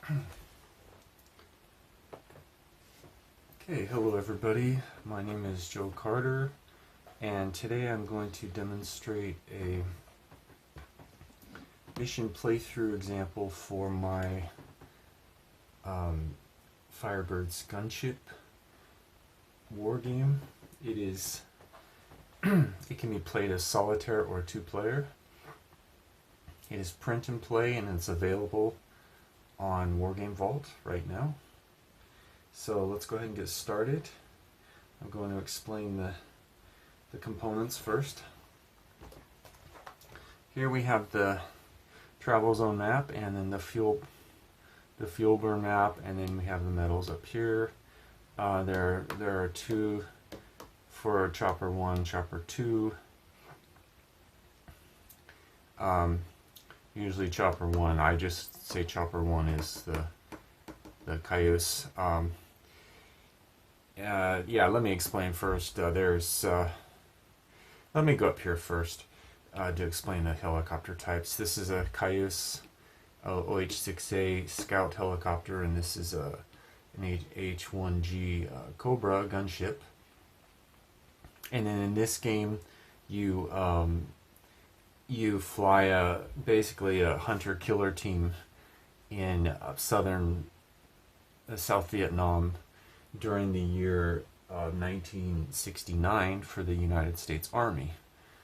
Okay, hello everybody. My name is Joe Carter, and today I'm going to demonstrate a mission playthrough example for my Firebirds Gunship Wargame. It can be played as solitaire or two-player. It is print and play, and it's available on Wargame Vault right now. So let's go ahead and get started. I'm going to explain the components first. Here we have the travel zone map, and then the fuel burn map, and then we have the metals up here. There are two for chopper 1, chopper 2. Usually chopper 1. I just say chopper 1 is the cayuse. Yeah, let me explain first. Let me go up here first to explain the helicopter types. This is a Cayuse OH-6A Scout helicopter, and this is an H-1G Cobra gunship. And then in this game, you fly basically a hunter-killer team in South Vietnam during the year 1969 for the United States Army.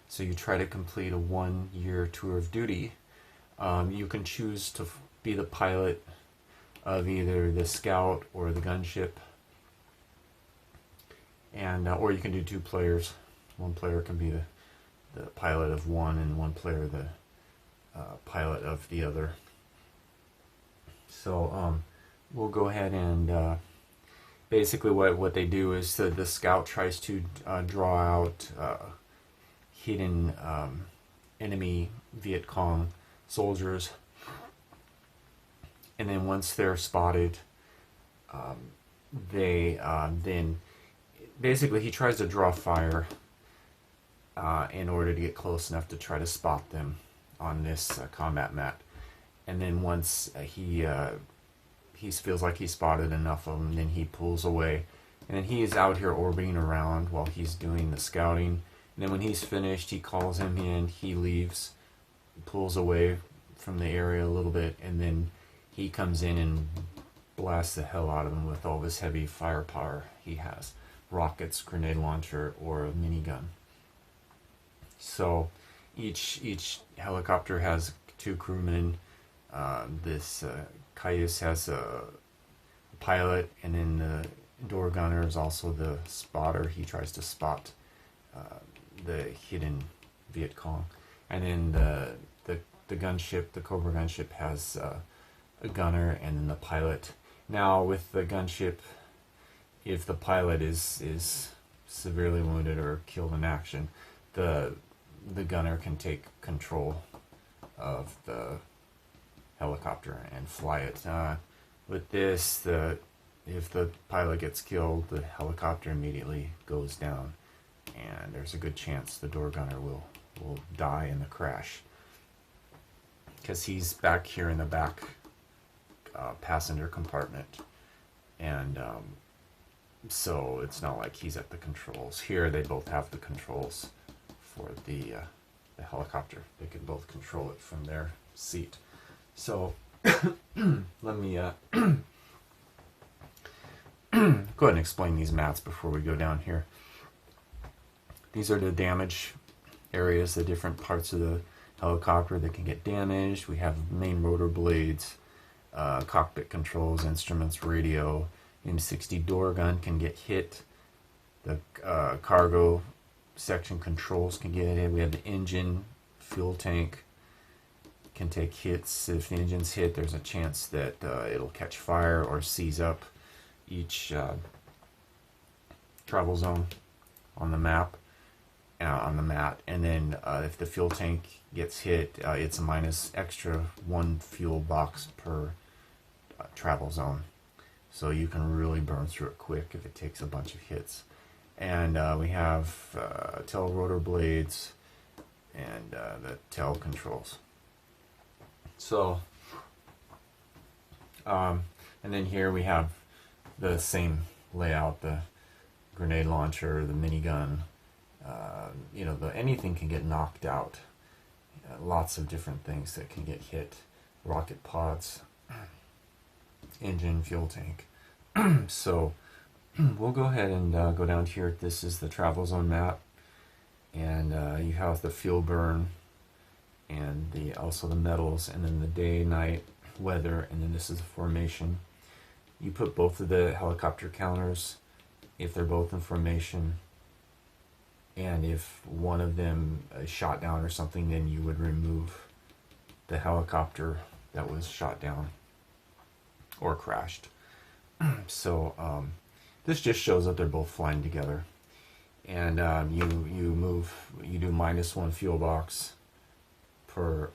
So you try to complete a 1-year tour of duty. You can choose to be the pilot of either the scout or the gunship, and or you can do 2 players. One player can be the pilot of one, and one player the pilot of the other. So we'll go ahead and basically what they do is the scout tries to draw out hidden enemy Viet Cong soldiers, and then once they're spotted, then basically he tries to draw fire in order to get close enough to try to spot them on this combat mat. And then once he feels like he spotted enough of them, then he pulls away. And then he is out here orbiting around while he's doing the scouting. And then when he's finished, he calls him in, he leaves, pulls away from the area a little bit, and then he comes in and blasts the hell out of him with all this heavy firepower he has. Rockets, grenade launcher, or a minigun. So each helicopter has 2 crewmen. This Cayuse has a pilot, and then the door gunner is also the spotter. He tries to spot the hidden Viet Cong. And then the gunship, the Cobra gunship, has a gunner and then the pilot. Now with the gunship, if the pilot is severely wounded or killed in action, the gunner can take control of the helicopter and fly it. With this, if the pilot gets killed, the helicopter immediately goes down, and there's a good chance the door gunner will die in the crash, because he's back here in the back passenger compartment, and so it's not like he's at the controls. Here they both have the controls for the helicopter. They can both control it from their seat. So let me go ahead and explain these mats before we go down here. These are the damage areas, the different parts of the helicopter that can get damaged. We have main rotor blades, cockpit controls, instruments, radio. M60 door gun can get hit. The cargo section controls can get hit. We have the engine, fuel tank can take hits. If the engine's hit, there's a chance that it'll catch fire or seize up each travel zone on the map, on the mat. And then if the fuel tank gets hit, it's a extra 1 fuel box per travel zone. So you can really burn through it quick if it takes a bunch of hits. And we have tail rotor blades and the tail controls. So And then here we have the same layout, the grenade launcher, the minigun. You know, anything can get knocked out. Lots of different things that can get hit. Rocket pods, engine, fuel tank. So we'll go ahead and go down here. This is the travel zone map, and you have the fuel burn, and also the metals, and then the day, night, weather, and then this is the formation. You put both of the helicopter counters if they're both in formation, and if one of them is shot down or something, then you would remove the helicopter that was shot down or crashed. So this just shows that they're both flying together, and you do -1 fuel box per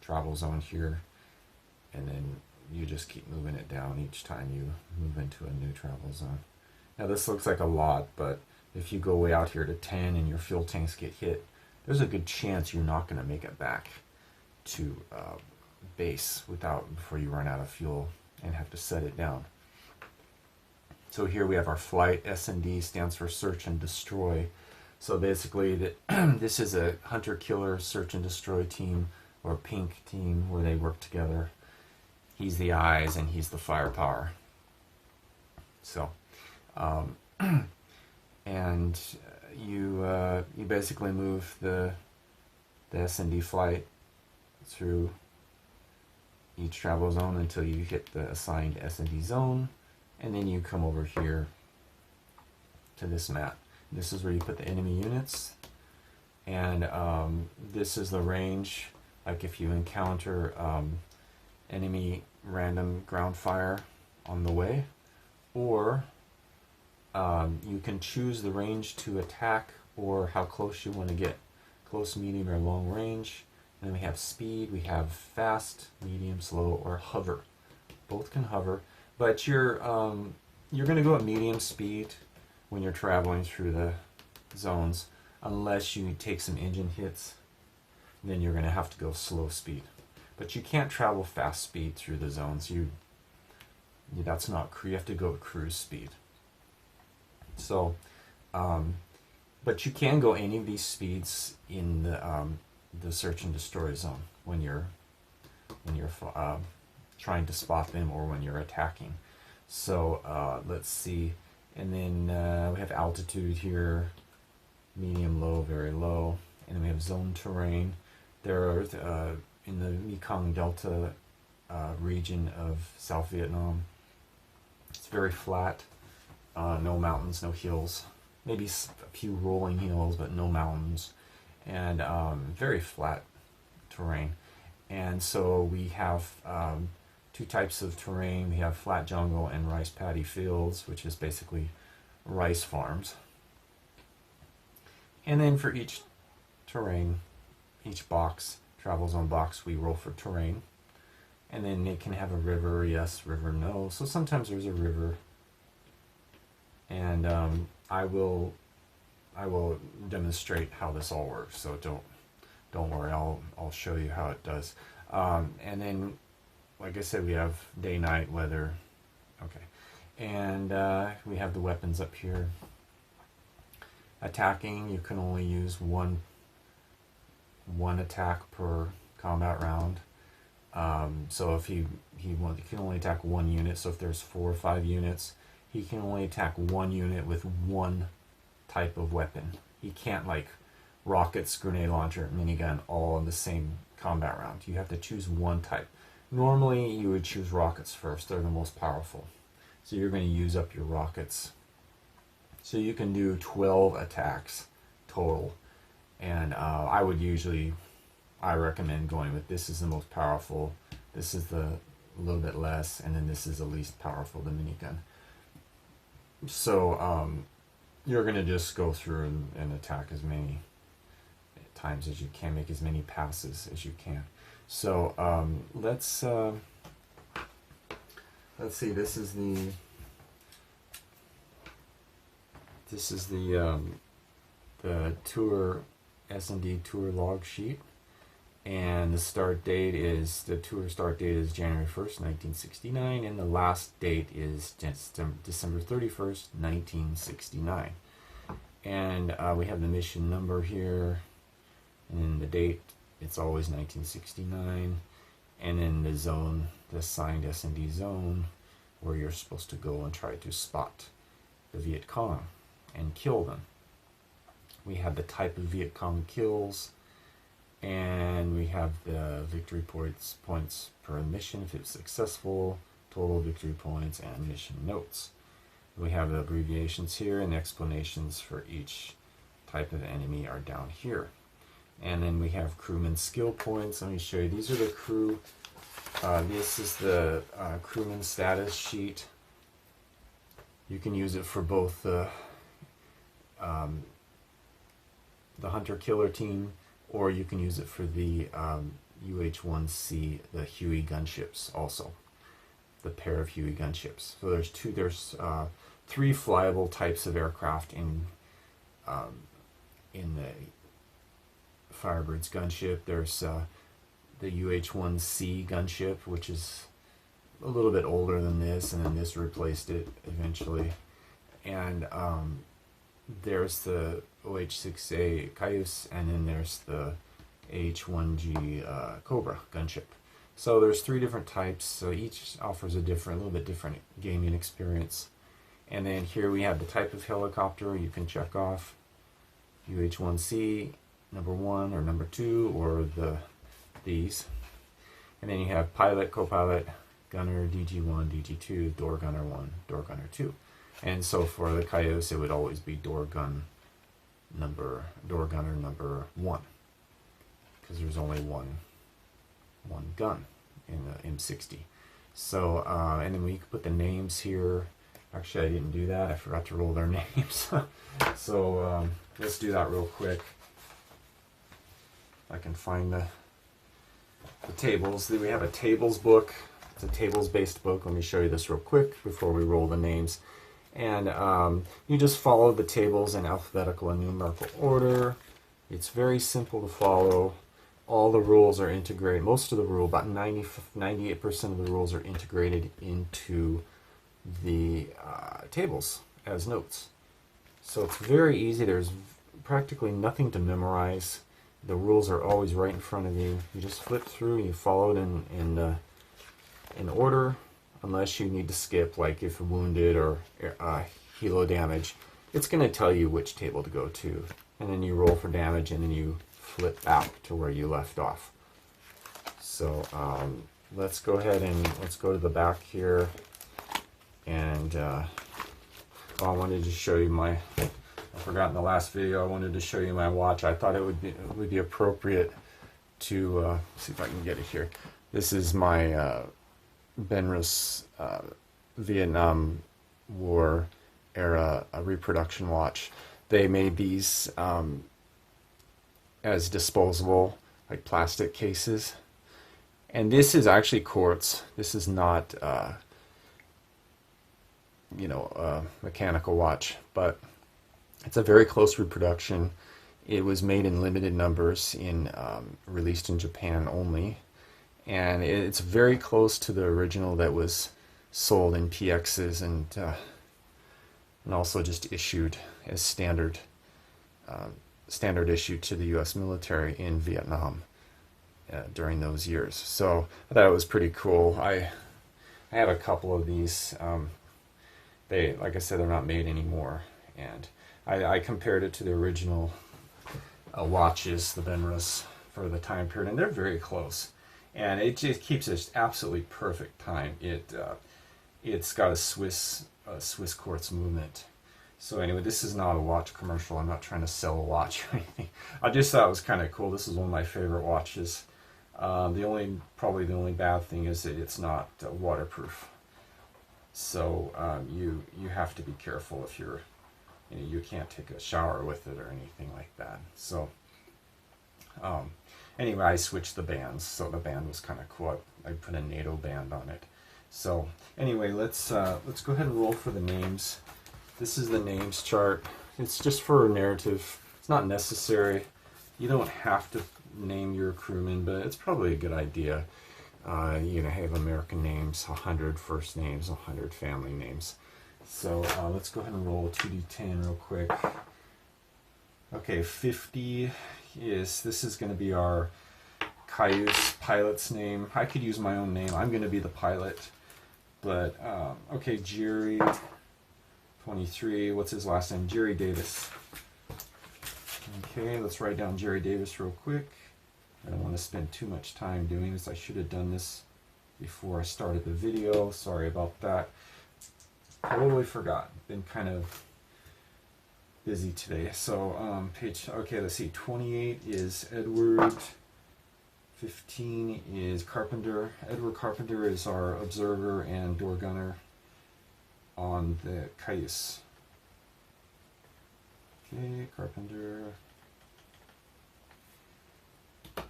travel zone here, and then you just keep moving it down each time you move into a new travel zone. Now this looks like a lot, but if you go way out here to 10 and your fuel tanks get hit, there's a good chance you're not going to make it back to base before you run out of fuel and have to set it down. So here we have our flight. S&D stands for search and destroy. So basically this is a hunter-killer search and destroy team, or a pink team, where they work together. He's the eyes and he's the firepower. So and you basically move the S&D flight through each travel zone until you hit the assigned S&D zone, and then you come over here to this map. This is where you put the enemy units, and this is the range. Like if you encounter enemy random ground fire on the way, or you can choose the range to attack or how close you want to get, close, medium, or long range. And then we have speed, we have fast, medium, slow, or hover. Both can hover, but you're going to go at medium speed when you're traveling through the zones, unless you take some engine hits. Then you're going to have to go slow speed. But you can't travel fast speed through the zones. That's not, you have to go at cruise speed. So, but you can go any of these speeds in the search and destroy zone when you're trying to spot them or when you're attacking. So let's see, and then we have altitude here, medium, low, very low, and then we have zone terrain. There are in the Mekong Delta region of South Vietnam. It's very flat, no mountains, no hills, maybe a few rolling hills, but no mountains, and very flat terrain. And so we have two types of terrain. We have flat jungle and rice paddy fields, which is basically rice farms. And then for each terrain, each box, travel zone box, we roll for terrain. And then it can have a river, yes, river, no. So sometimes there's a river. And I will demonstrate how this all works. So don't worry, I'll show you how it does. And then, like I said, we have day, night, weather. Okay. And we have the weapons up here. Attacking, you can only use one attack per combat round. So if he can only attack one unit. So if there's 4 or 5 units, he can only attack one unit with one type of weapon. He can't, like, rockets, grenade launcher, minigun, all in the same combat round. You have to choose one type. Normally you would choose rockets first. They're the most powerful. So you're going to use up your rockets. So you can do 12 attacks total. And I recommend going with this is the most powerful, this is the a little bit less, and then this is the least powerful, the minigun. So you're going to just go through and attack as many times as you can, make as many passes as you can. So let's see, this is the tour, S&D tour log sheet. And the start date is, the tour start date is January 1st, 1969, and the last date is December 31st, 1969. And we have the mission number here, and then the date, it's always 1969, and then the zone, the assigned S&D zone, where you're supposed to go and try to spot the Viet Cong and kill them. We have the type of Viet Cong kills, and we have the victory points per mission if it's successful, total victory points, and mission notes. We have the abbreviations here, and the explanations for each type of enemy are down here. And then we have crewman skill points. Let me show you. These are the crew. This is the crewman status sheet. You can use it for both the hunter-killer team, or you can use it for the UH-1C, the Huey gunships also, the pair of Huey gunships. So there's three flyable types of aircraft in the Firebirds gunship. There's the UH-1C gunship, which is a little bit older than this, and then this replaced it eventually. And there's the OH-6A Cayuse, and then there's the H-1G Cobra gunship. So there's three different types, so each offers a little bit different gaming experience. And then here we have the type of helicopter you can check off: UH-1C, number 1 or number 2, or these. And then you have pilot, co-pilot, gunner, DG1, DG2, door gunner 1, door gunner 2. And so for the Cayuse, it would always be door gunner number 1, because there's only one gun in the M60. So and then we can put the names here. Actually, I didn't do that. I forgot to roll their names. So let's do that real quick. I can find the tables. We have a tables book. It's a tables-based book. Let me show you this real quick before we roll the names. And you just follow the tables in alphabetical and numerical order. It's very simple to follow. All the rules are integrated. Most of the rule, about 98% of the rules, are integrated into the tables as notes. So it's very easy. There's practically nothing to memorize. The rules are always right in front of you. You just flip through, you follow it in order, unless you need to skip, like if wounded or helo damage. It's going to tell you which table to go to, and then you roll for damage, and then you flip back to where you left off. So let's go ahead and let's go to the back here. And I wanted to show you I forgot in the last video, I wanted to show you my watch. I thought it would be appropriate to see if I can get it here. This is my Benrus Vietnam War era reproduction watch. They made these as disposable, like plastic cases. And this is actually quartz. This is not a mechanical watch, but it's a very close reproduction. It was made in limited numbers, released in Japan only, and it's very close to the original that was sold in PXs and also just issued as standard issue to the U.S. military in Vietnam during those years. So I thought it was pretty cool. I have a couple of these. They, like I said, they're not made anymore, and I compared it to the original watches, the Benrus, for the time period, and they're very close, and it just keeps this absolutely perfect time. It's got a Swiss quartz movement. So anyway, this is not a watch commercial. I'm not trying to sell a watch or anything. I just thought it was kind of cool. This is one of my favorite watches. Probably the only bad thing is that it's not waterproof. So you have to be careful if you can't take a shower with it or anything like that. So anyway, I switched the bands, so the band was kind of cool. I put a NATO band on it. So anyway, let's go ahead and roll for the names. This is the names chart. It's just for a narrative. It's not necessary. You don't have to name your crewmen, but it's probably a good idea. You know, have American names, 100 first names, 100 family names. So let's go ahead and roll 2d10 real quick. Okay, 50 is, this is going to be our Cayuse pilot's name. I could use my own name. I'm going to be the pilot. But, okay, Jerry, 23, what's his last name? Jerry Davis. Okay, let's write down Jerry Davis real quick. I don't want to spend too much time doing this. I should have done this before I started the video. Sorry about that. Totally forgot. Been kind of busy today. So, okay, let's see. 28 is Edward. 15 is Carpenter. Edward Carpenter is our observer and door gunner on the Cayuse. Okay, Carpenter.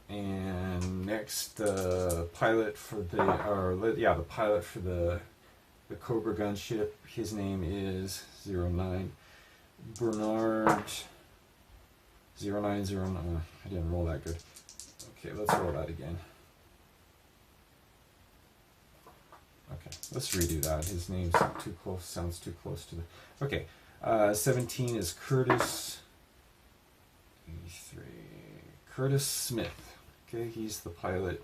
And next, pilot for the, the pilot for the Cobra gunship. His name is 09. Bernard 0909. I didn't roll that good. Okay, let's roll that again. Okay, let's redo that. His name's too close, sounds too close to the... Okay, 17 is Curtis. 83. Curtis Smith. Okay, he's the pilot.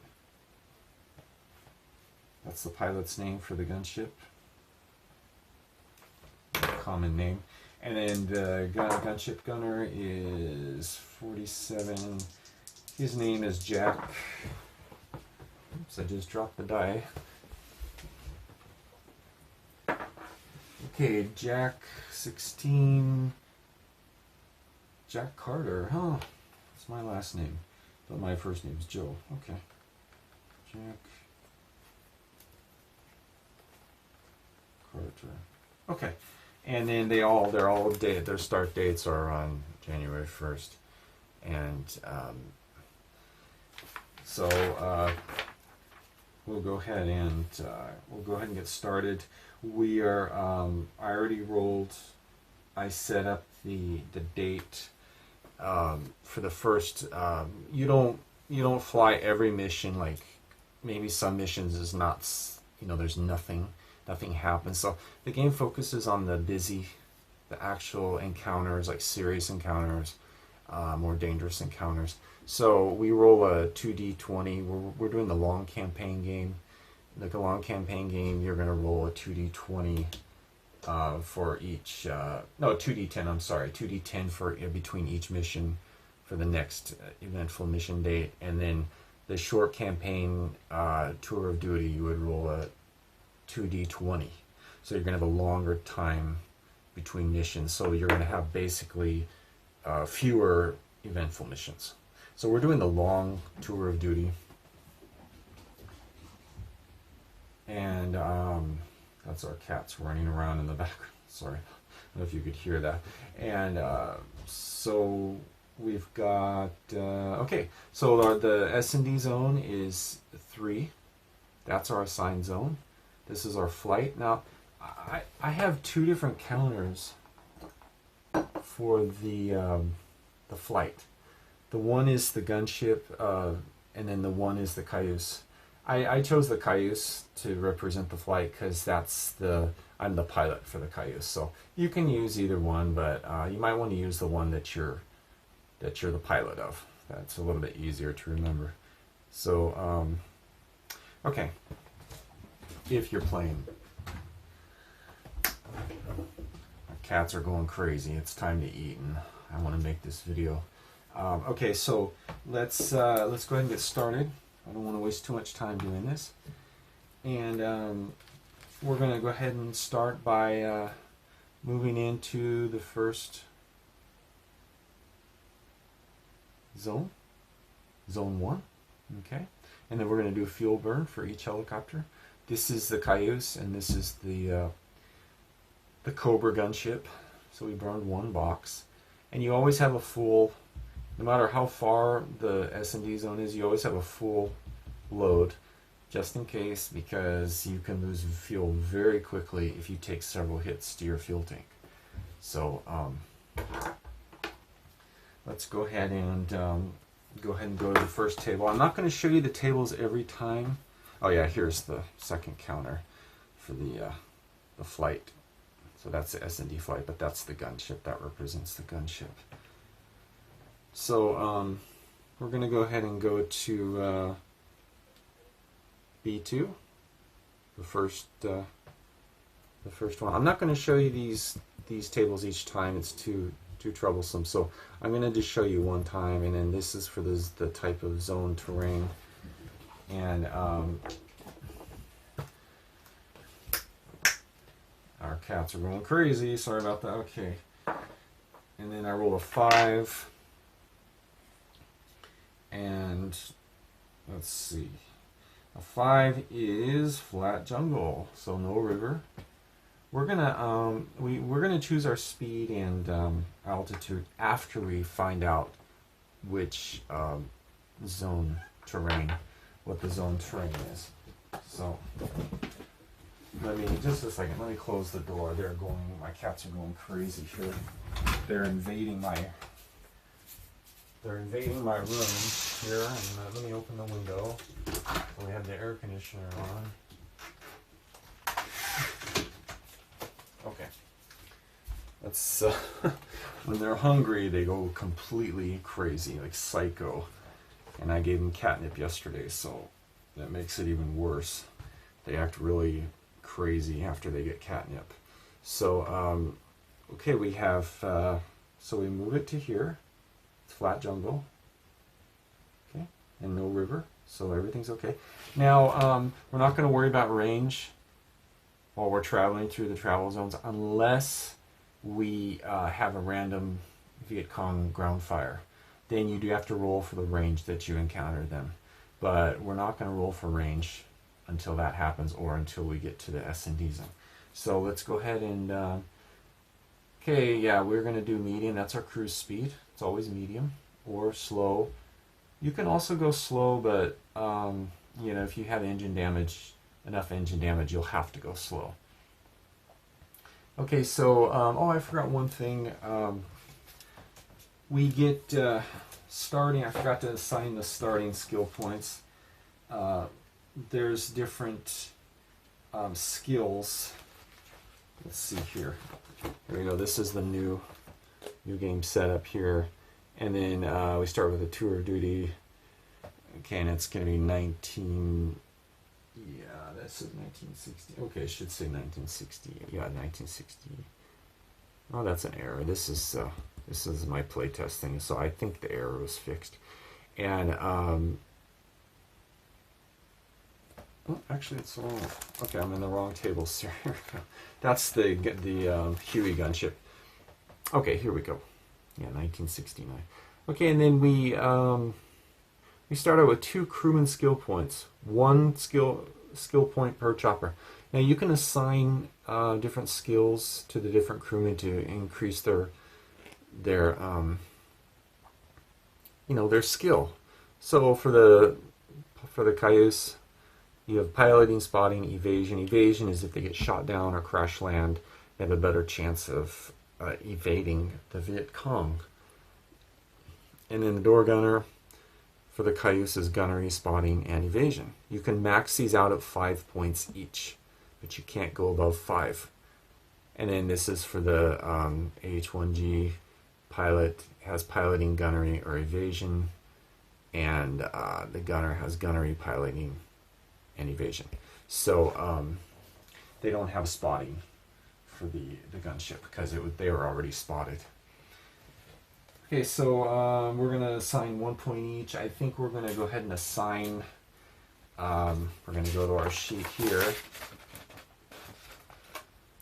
That's the pilot's name for the gunship. Common name. And then the gunship gunner is 47. His name is Jack. Oops, I just dropped the die. Okay, Jack 16. Jack Carter. Huh. That's my last name. But my first name is Joe. Okay. Jack Carter. Okay. And then they're all their start dates are on January 1st. And so we'll go ahead and get started. We are I already rolled. I set up the date for the first. You don't fly every mission. Like maybe some missions is not. There's nothing happens. So the game focuses on the actual encounters, like serious encounters, more dangerous encounters. So we roll a 2d20. We're doing the long campaign game. Like a long campaign game, you're going to roll a 2d20 for each. No, 2d10. I'm sorry, 2d10 for between each mission for the next eventful mission date, and then the short campaign tour of duty, you would roll a 2d20. So you're going to have a longer time between missions. So you're going to have basically fewer eventful missions. So we're doing the long tour of duty. And that's our cats running around in the background. Sorry, I don't know if you could hear that. And so we've got, okay, so the S&D zone is 3. That's our assigned zone. This is our flight. Now, I have 2 different counters for the flight. The one is the gunship, and then the one is the Cayuse. I chose the Cayuse to represent the flight because I'm the pilot for the Cayuse. So you can use either one, but you might want to use the one that you're the pilot of. That's a little bit easier to remember. So okay, if you're playing. My cats are going crazy. It's time to eat, and I want to make this video. Okay, so let's go ahead and get started. I don't want to waste too much time doing this. And we're going to go ahead and start by moving into the first zone, Zone 1. Okay, and then we're going to do a fuel burn for each helicopter. This is the Cayuse, and this is the Cobra gunship. So we burned 1 box, and you always have a full. No matter how far the S&D zone is, you always have a full load, just in case, because you can lose fuel very quickly if you take several hits to your fuel tank. So let's go ahead and go ahead and go to the first table. I'm not going to show you the tables every time. Oh yeah, here's the second counter for the flight. So that's the S&D flight, but that's the gunship. That represents the gunship. So we're going to go ahead and go to B2, the first one. I'm not going to show you these tables each time. It's too troublesome. So I'm going to just show you one time, and then this is for the type of zone terrain. And our cats are going crazy. Sorry about that. Okay. And then I roll a 5. And let's see. A 5 is flat jungle, so no river. We're gonna we're gonna choose our speed and altitude after we find out which zone terrain, what the zone terrain is. So let me just a second. Let me close the door. My cats are going crazy here. They're invading my room here. And let me open the window. So we have the air conditioner on. Okay. That's when they're hungry, they go completely crazy, like psycho. And I gave them catnip yesterday, so that makes it even worse. They act really crazy after they get catnip. So, okay, we have, so we move it to here. It's flat jungle. Okay, and no river, so everything's okay. Now, we're not going to worry about range while we're traveling through the travel zones unless we have a random Viet Cong ground fire. Then you do have to roll for the range that you encounter them. But we're not going to roll for range until that happens or until we get to the S&D zone. So let's go ahead and, okay, yeah, we're going to do medium. That's our cruise speed. It's always medium or slow. You can also go slow, but, you know, if you have engine damage, enough engine damage, you'll have to go slow. Okay, so, oh, I forgot one thing. We get starting, I forgot to assign the starting skill points. There's different skills. Let's see here. Here we go. This is the new game setup here. And then we start with a tour of duty. Okay, and it's going to be 19... Yeah, that says 1960. Okay, it should say 1960. Yeah, 1960. Oh, that's an error. This is my playtest thing, so I think the error was fixed. And oh, actually, it's wrong. Okay, I'm in the wrong table, sir. That's the Huey gunship. Okay, here we go. Yeah, 1969. Okay, and then we start out with 2 crewman skill points. 1 skill point per chopper. Now you can assign different skills to the different crewmen to increase their you know, their skill. So for the Cayuse, you have piloting, spotting, evasion. Evasion is if they get shot down or crash land, they have a better chance of evading the Viet Cong. And then the door gunner for the Cayuse is gunnery, spotting, and evasion. You can max these out at 5 points each, but you can't go above 5. And then this is for the AH-1G pilot, has piloting, gunnery, or evasion, and the gunner has gunnery, piloting, and evasion. So they don't have spotting for the gunship because they were already spotted. Okay, so we're going to assign 1 point each. I think we're going to go ahead and assign, we're going to go to our sheet here.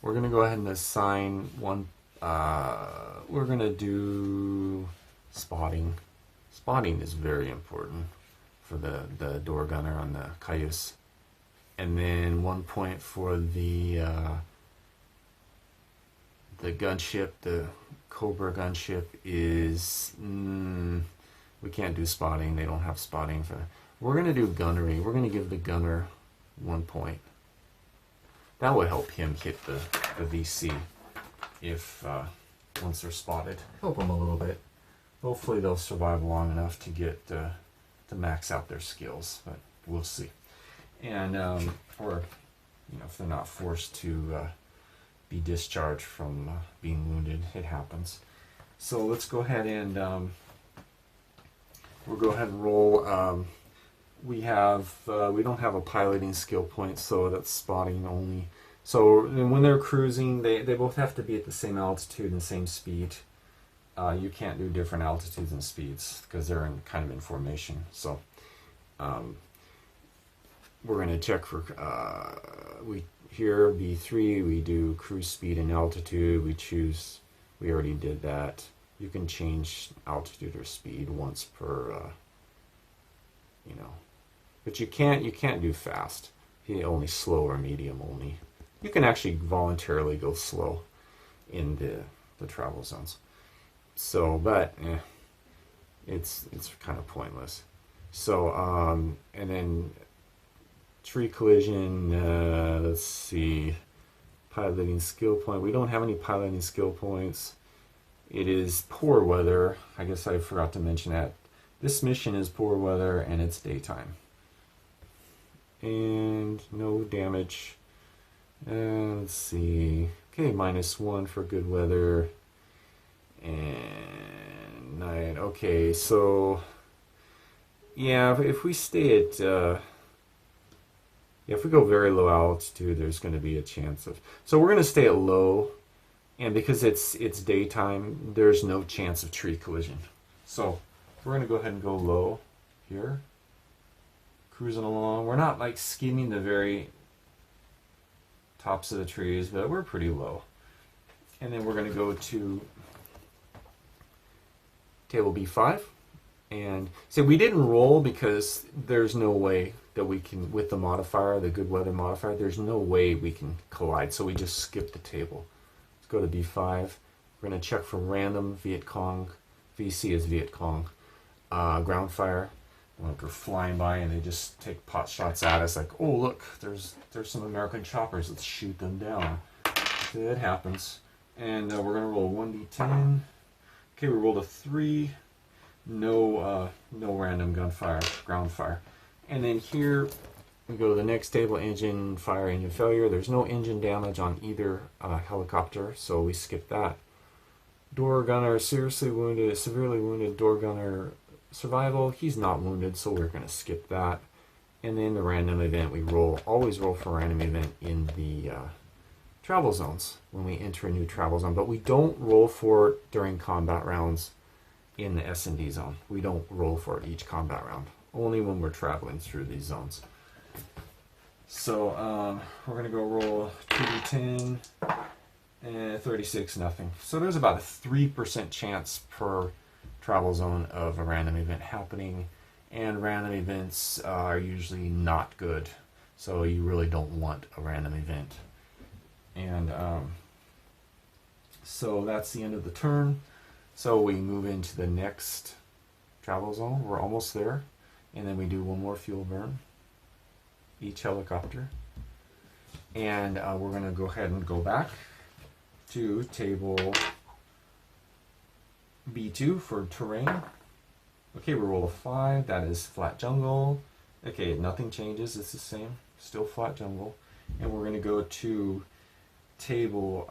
We're going to go ahead and assign one, we're going to do spotting. Spotting is very important for the door gunner on the Cayuse. And then 1 point for the gunship, the Cobra gunship is, we can't do spotting. They don't have spotting for that. We're going to do gunnery. We're going to give the gunner 1 point. That would help him hit the VC if once they're spotted. Help him a little bit. hopefully they'll survive long enough to get to max out their skills, but we'll see. And or if they're not forced to be discharged from being wounded, it happens. So let's go ahead and we'll go ahead and roll. We don't have a piloting skill point, so that's spotting only. So when they're cruising, they both have to be at the same altitude and same speed. You can't do different altitudes and speeds because they're kind of in formation. So we're going to check for here B3. We do cruise speed and altitude. We already did that. You can change altitude or speed once per. But you can't do fast. Only slow or medium only. You can actually voluntarily go slow in the travel zones. So, but it's kind of pointless. So, and then tree collision. Let's see, piloting skill point. We don't have any piloting skill points. It is poor weather. I guess I forgot to mention that. This mission is poor weather and it's daytime. And no damage. Let's see. Okay, -1 for good weather. And night. Okay, so yeah, if we stay at if we go very low altitude, there's going to be a chance of. So we're going to stay at low, and because it's daytime, there's no chance of tree collision. So we're going to go ahead and go low here, cruising along. We're not like skimming the very tops of the trees, but we're pretty low. And then we're going to go to table B5. And so we didn't roll because there's no way that we can, with the modifier, the good weather modifier, there's no way we can collide. So we just skip the table. Let's go to B5. We're going to check for random Viet Cong. VC is Viet Cong. Ground fire. Like we're flying by and they just take pot shots at us like, oh look, there's some American choppers, let's shoot them down. It happens. And we're going to roll 1d10. Okay, we rolled a 3. No random gunfire, ground fire. And then here we go to the next table, engine fire, engine failure. There's no engine damage on either helicopter, so we skip that. Door gunner severely wounded, door gunner survival. He's not wounded, so we're going to skip that. And then the random event, we always roll for random event in the travel zones when we enter a new travel zone, but we don't roll for it during combat rounds in the S&D zone. We don't roll for it each combat round, only when we're traveling through these zones. So we're going to go roll 2d10 and 36, nothing. So there's about a 3% chance per travel zone of a random event happening, and random events are usually not good, so you really don't want a random event. And so that's the end of the turn. So we move into the next travel zone. We're almost there, and then we do one more fuel burn each helicopter, and we're going to go ahead and go back to table B2 for terrain. Okay, we roll a 5. That is flat jungle. Okay, nothing changes. It's the same. Still flat jungle. And we're going to go to table.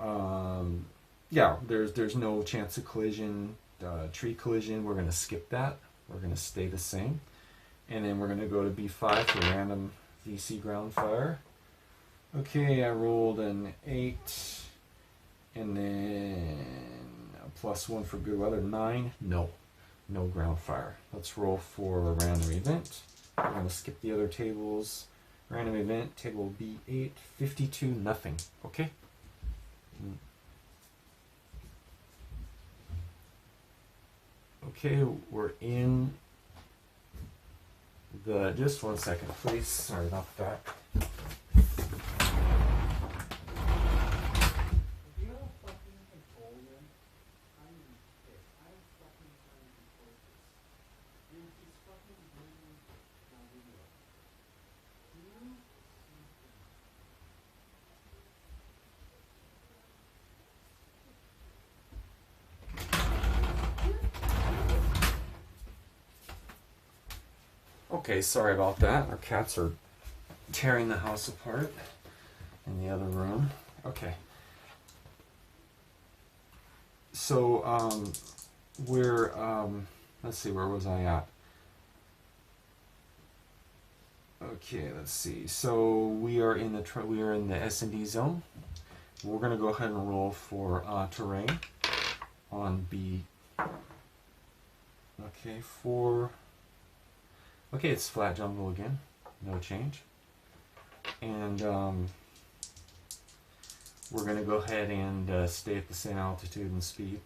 Yeah, there's no chance of collision. Tree collision. We're going to skip that. We're going to stay the same. And then we're going to go to B5 for random VC ground fire. Okay, I rolled an 8. And then +1 for good weather. 9. No ground fire. Let's roll for a random event. We're going to skip the other tables. Random event, table B8, 52, nothing. Okay. Okay, we're in the. Just 1 second, please. Sorry about that. Okay, sorry about that. Our cats are tearing the house apart in the other room. Okay. So, we're, let's see, where was I at? Okay, let's see. So we are in the S&D zone. We're going to go ahead and roll for terrain on B. Okay, okay, it's flat jungle again, no change. And we're going to go ahead and stay at the same altitude and speed.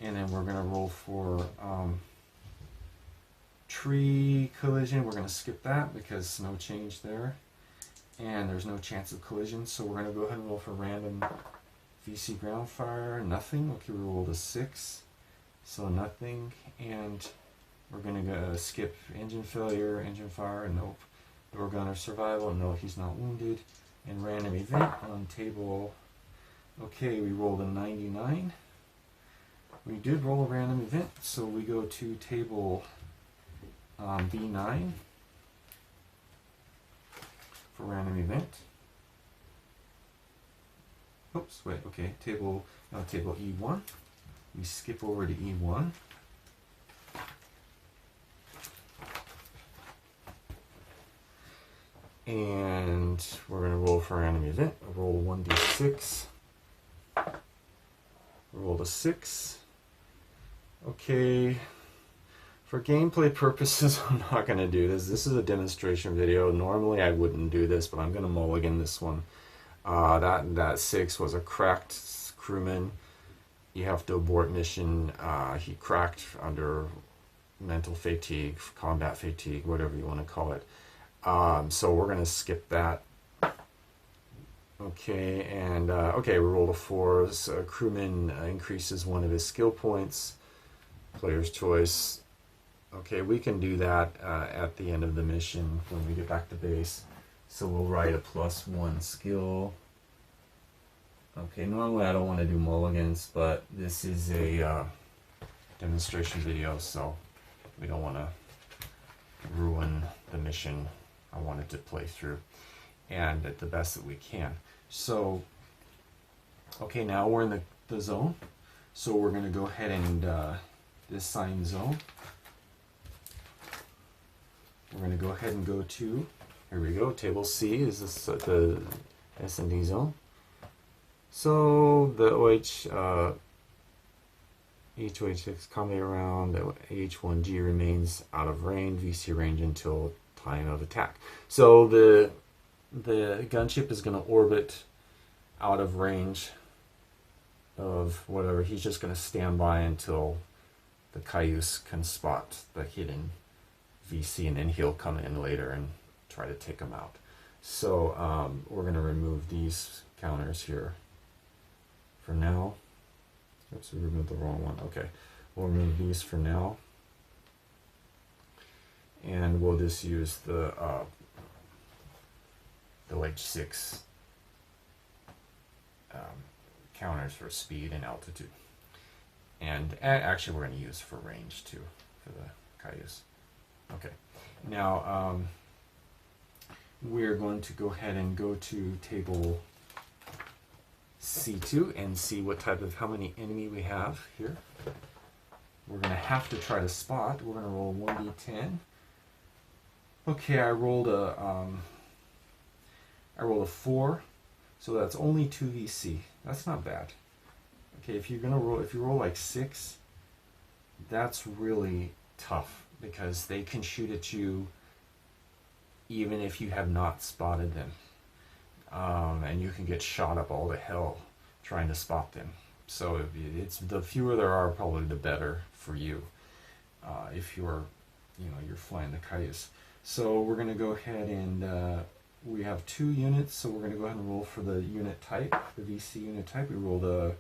And then we're going to roll for tree collision. We're going to skip that because no change there. And there's no chance of collision, so we're going to go ahead and roll for random VC ground fire. Nothing. Okay, we rolled a 6, so nothing. And we're going to go skip engine failure, engine fire, nope. Door gunner survival, no, he's not wounded. And random event on table. Okay, we rolled a 99. We did roll a random event, so we go to table B9 for random event. Oops, wait, okay, table E1. We skip over to E1. And we're going to roll for random event. Roll 1d6. Roll a 6. Okay. For gameplay purposes, I'm not going to do this. This is a demonstration video. Normally I wouldn't do this, but I'm going to mulligan this one. That 6 was a cracked crewman. You have to abort mission. He cracked under mental fatigue, combat fatigue, whatever you want to call it. So we're going to skip that. Okay, and okay, we rolled a 4. So crewman increases one of his skill points. Player's choice. Okay, we can do that at the end of the mission when we get back to base. So we'll write a +1 skill. Okay, normally I don't want to do mulligans, but this is a demonstration video, so we don't want to ruin the mission. I want it to play through and at the best that we can. So, okay, now we're in the zone. So we're going to go ahead and assign zone. We're going to go ahead and go to, here we go, table C is this the S&D zone. So the each OH6 combat round, the AH1G remains out of range, VC range until time of attack. So the gunship is going to orbit out of range of whatever. He's just going to stand by until the Cayuse can spot the hidden VC, and then he'll come in later and try to take him out. So we're going to remove these counters here for now. Oops, we removed the wrong one. Okay, we'll remove these for now, and we'll just use the H6 counters for speed and altitude, and actually we're going to use for range too for the Cayuse. Okay, now we're going to go ahead and go to table C2 and see what type of, how many enemy we have here. We're going to have to try to spot. We're going to roll 1d10. Okay, I rolled a 4, so that's only 2 VC. That's not bad. Okay, if you roll like 6, that's really tough because they can shoot at you even if you have not spotted them. And you can get shot up all to hell trying to spot them. So it's the fewer there are, probably the better for you if you're flying the Cayuse. So we're going to go ahead and we have 2 units, so we're going to go ahead and roll for the unit type, the VC unit type. We rolled a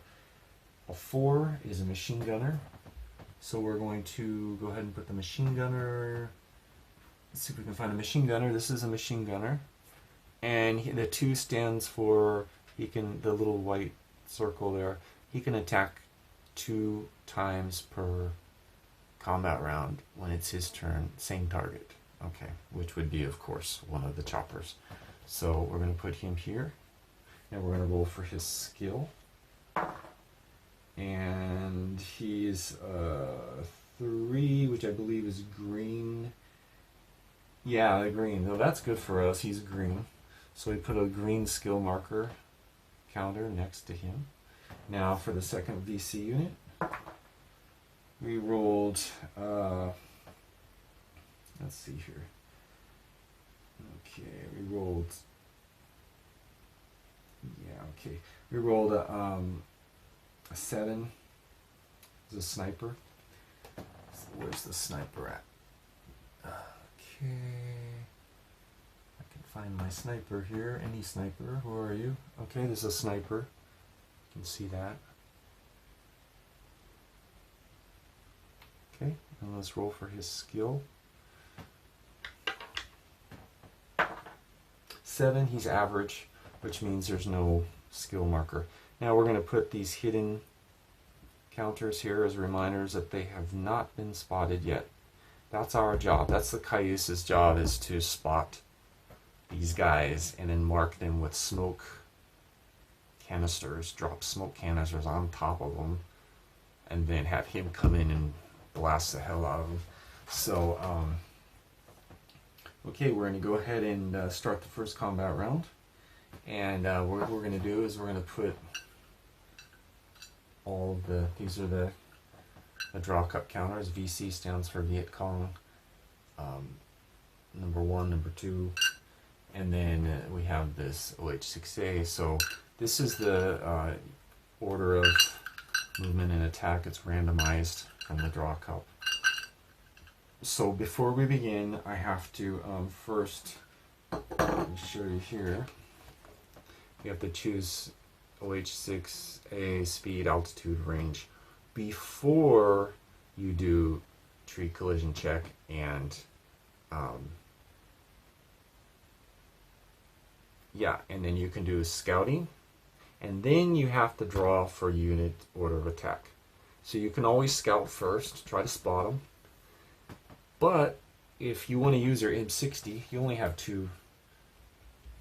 4 is a machine gunner. So we're going to go ahead and put the machine gunner. Let's see if we can find a machine gunner. This is a machine gunner. And the 2 stands for, he can, the little white circle there, he can attack 2 times per combat round, when it's his turn, same target. Okay, which would be, of course, one of the choppers. So we're going to put him here, and we're going to roll for his skill. And he's 3, which I believe is green. Yeah, the green. No, that's good for us. He's green. So we put a green skill marker counter next to him. Now for the second VC unit, we rolled, let's see here. Okay, we rolled, yeah, okay. We rolled a 7. It's a sniper. So where's the sniper at? Okay. I can find my sniper here. Any sniper? Who are you? Okay, there's a sniper. You can see that. Okay, and let's roll for his skill. 7, he's average, which means there's no skill marker. Now we're going to put these hidden counters here as reminders that they have not been spotted yet. That's our job. That's the Cayuse's job, is to spot these guys and then mark them with smoke canisters, drop smoke canisters on top of them, and then have him come in and blast the hell out of them. So, okay, we're going to go ahead and start the first combat round. And what we're going to do is we're going to put all of the, these are the draw cup counters. VC stands for Viet Cong, number 1, number 2, and then we have this OH6A. So this is the order of movement and attack. It's randomized from the draw cup. So before we begin, I have to first, let me show you here. You have to choose OH6A, speed, altitude, range before you do tree collision check and yeah, and then you can do scouting, and then you have to draw for unit order of attack. So you can always scout first, try to spot them, but if you want to use your M60, you only have two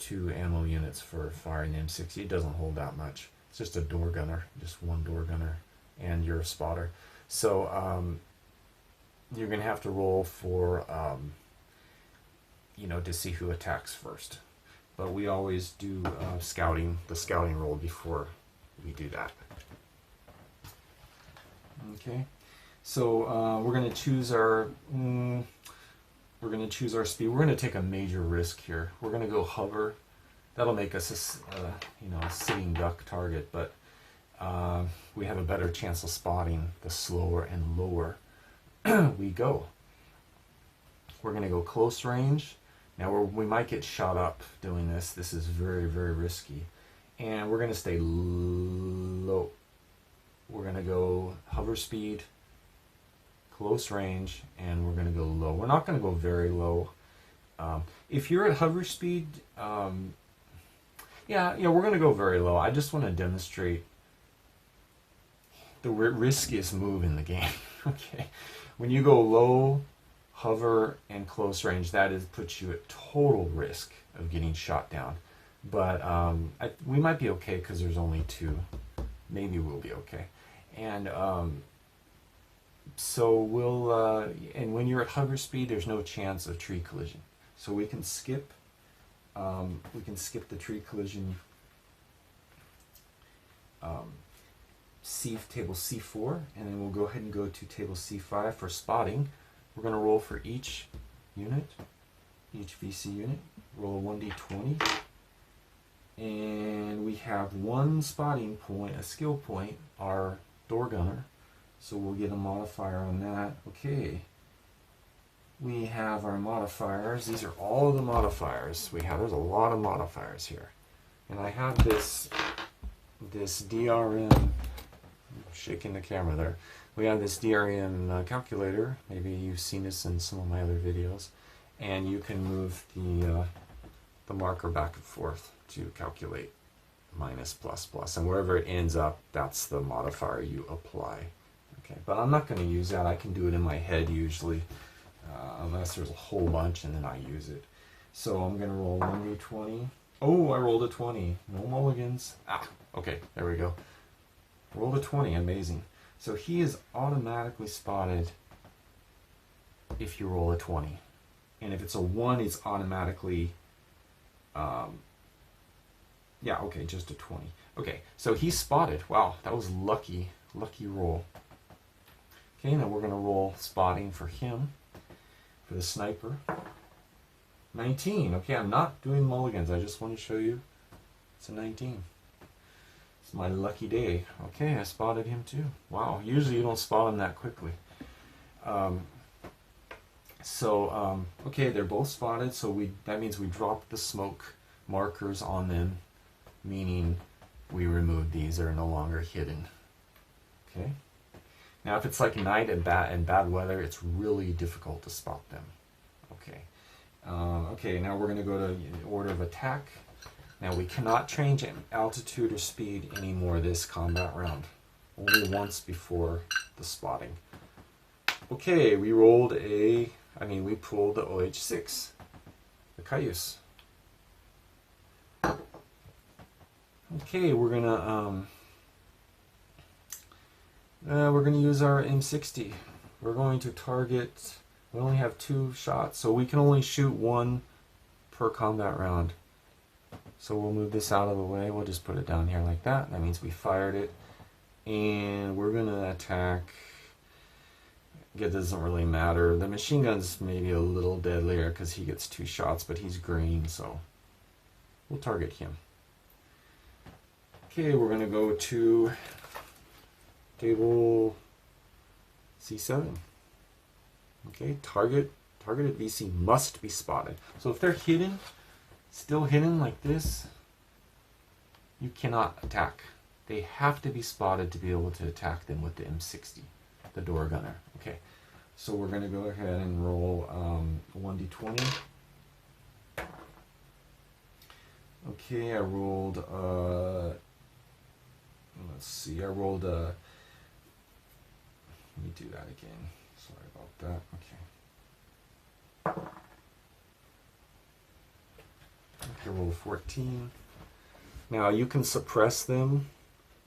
ammo units for firing the M60. It doesn't hold that much. It's just a door gunner, just one door gunner, and you're a spotter. So you're going to have to roll for, you know, to see who attacks first. But we always do the scouting roll before we do that. Okay, so we're going to choose our speed. We're going to take a major risk here. We're going to go hover. That'll make us you know, a sitting duck target, but we have a better chance of spotting the slower and lower we go. We're going to go close range. Now we might get shot up doing this. This is very, very risky. And we're going to stay low. We're going to go hover speed, close range, and we're going to go low. We're not going to go very low. If you're at hover speed, yeah, we're going to go very low. I just want to demonstrate the riskiest move in the game. Okay, when you go low, hover, and close range, that puts you at total risk of getting shot down. But we might be okay because there's only 2. Maybe we'll be okay. And so we'll, and when you're at hover speed, there's no chance of tree collision. So we can skip the tree collision table C4, and then we'll go ahead and go to table C5 for spotting. We're going to roll for each unit, each VC unit, roll a 1d20, and we have 1 spotting point, a skill point, our door gunner, so we'll get a modifier on that. Okay, we have our modifiers. These are all of the modifiers we have. There's a lot of modifiers here, and I have this DRM, I'm shaking the camera there. We have this DRM calculator. Maybe you've seen this in some of my other videos, and you can move the marker back and forth to calculate minus, plus, plus, and wherever it ends up, that's the modifier you apply. Okay, but I'm not going to use that. I can do it in my head usually, unless there's a whole bunch and then I use it. So I'm going to roll 1d20. Oh, I rolled a 20. No mulligans. Ah, okay, there we go. Rolled a 20, amazing. So he is automatically spotted if you roll a 20. And if it's a 1, it's automatically, yeah, okay, just a 20. Okay, so he's spotted. Wow, that was lucky roll. Okay, now we're going to roll spotting for him, for the sniper. 19. Okay, I'm not doing mulligans. I just want to show you it's a 19. It's my lucky day. Okay, I spotted him too. Wow, usually you don't spot him that quickly. Okay, they're both spotted, so that means we dropped the smoke markers on them, meaning we removed these. They're no longer hidden. Okay. Now, if it's like night and bad weather, it's really difficult to spot them. Okay. Okay, now we're going to go to order of attack. Now, we cannot change altitude or speed anymore this combat round. Only once before the spotting. Okay, we pulled the OH6, the Cayuse. Okay, we're gonna use our M60. We're going to target. We only have 2 shots, so we can only shoot 1 per combat round. So we'll move this out of the way. We'll just put it down here like that. That means we fired it, and we're gonna attack. It doesn't really matter. The machine gun's maybe a little deadlier because he gets 2 shots, but he's green, so we'll target him. Okay, we're gonna go to table C7. Okay, targeted VC must be spotted. So if they're hidden, still hidden like this, you cannot attack. They have to be spotted to be able to attack them with the M60, the door gunner. Okay, so we're going to go ahead and roll 1d20. Okay, I rolled, let's see, let me do that again. Sorry about that. Okay. Okay, roll 14. Now you can suppress them.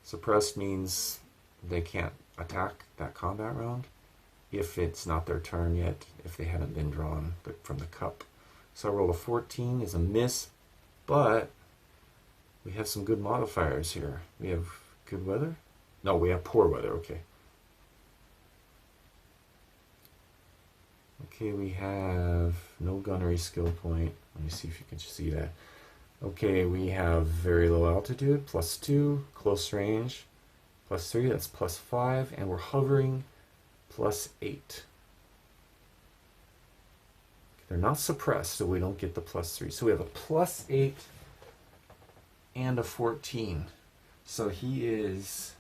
Suppressed means they can't attack that combat round if it's not their turn yet, if they haven't been drawn from the cup. So I rolled a 14 is a miss, but we have some good modifiers here. We have good weather? No, we have poor weather, okay. Okay, we have no gunnery skill point. Let me see if you can see that. Okay, we have very low altitude, +2, close range, +3, that's +5, and we're hovering, +8. They're not suppressed, so we don't get the +3. So we have a +8 and a 14. So he is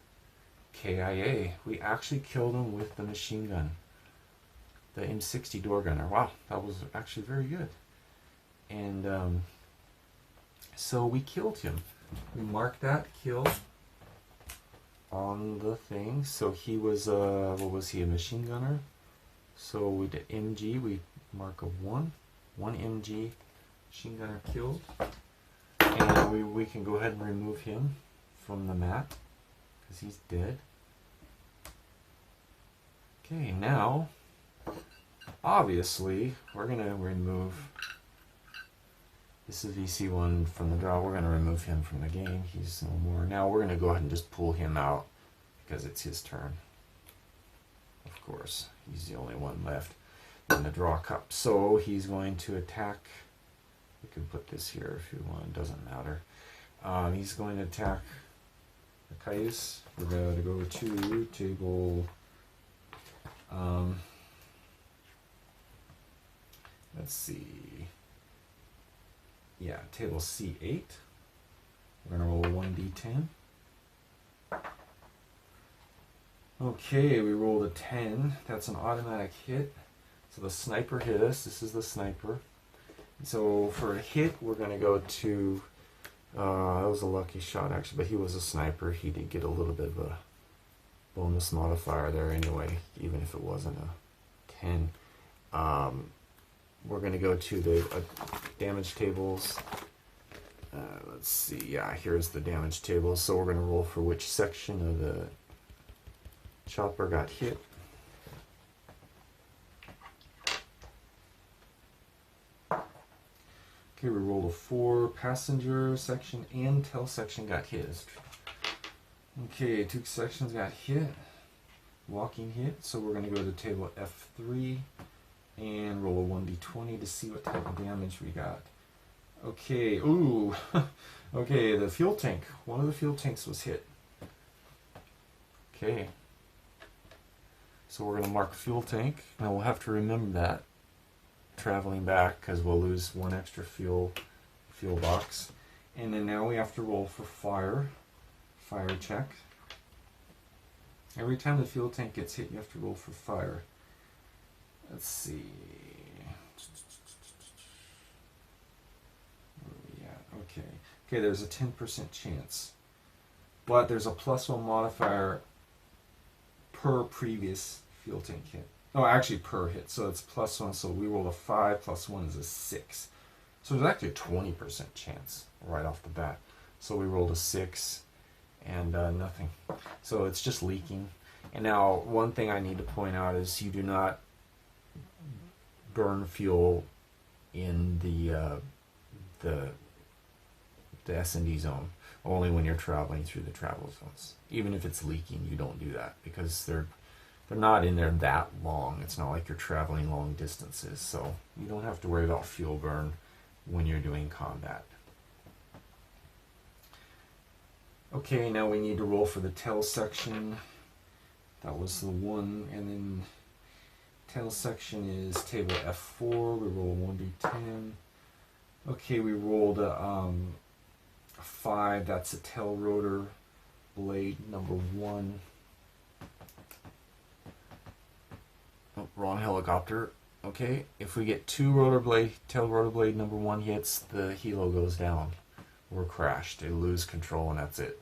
KIA. We actually killed him with the machine gun. The M60 door gunner. Wow, that was actually very good. And so we killed him. We marked that kill on the thing. So he was what was he, a machine gunner? So with the MG, we mark a 1 MG machine gunner killed, and we can go ahead and remove him from the map because he's dead. Okay, now obviously we're gonna remove. This is VC1 from the draw. We're going to remove him from the game. He's no more. Now we're going to go ahead and just pull him out because it's his turn. Of course, he's the only one left in the draw cup. So he's going to attack. We can put this here if you want. It doesn't matter. He's going to attack the Cayuse. We're going to go to table. Let's see. Yeah, table C8. We're going to roll 1d10. Okay, we rolled a 10. That's an automatic hit. So the sniper hit us. This is the sniper. So for a hit, we're going to go to... that was a lucky shot, actually, but he was a sniper. He did get a little bit of a bonus modifier there anyway, even if it wasn't a 10. We're going to go to the damage tables. Let's see, yeah, here's the damage table. So we're going to roll for which section of the chopper got hit. Okay, we rolled a 4. Passenger section and tail section got hit. Okay, 2 sections got hit. Walking hit. So we're going to go to table F3 and roll a 1d20 to see what type of damage we got. Okay, ooh. Okay, the fuel tank. One of the fuel tanks was hit. Okay. So we're going to mark fuel tank. Now we'll have to remember that traveling back, because we'll lose 1 extra fuel box. And then now we have to roll for fire check. Every time the fuel tank gets hit, you have to roll for fire. Let's see. Yeah, okay, there's a 10% chance, but there's a +1 modifier per previous fuel tank hit. Oh, actually per hit, so it's +1, so we roll a 5, +1 is a 6. So there's actually a 20% chance right off the bat. So we rolled a 6 and nothing. So it's just leaking. And now one thing I need to point out is you do not burn fuel in the S&D zone, only when you're traveling through the travel zones. Even if it's leaking, you don't do that, because they're not in there that long. It's not like you're traveling long distances, so you don't have to worry about fuel burn when you're doing combat. Okay, now we need to roll for the tail section. That was the 1, and then tail section is table F4. We roll a 1d10. Okay, we rolled a 5. That's a tail rotor blade number 1. Oh, wrong helicopter. Okay, if we get 2 tail rotor blade number 1 hits, the helo goes down. We're crashed. They lose control, and that's it.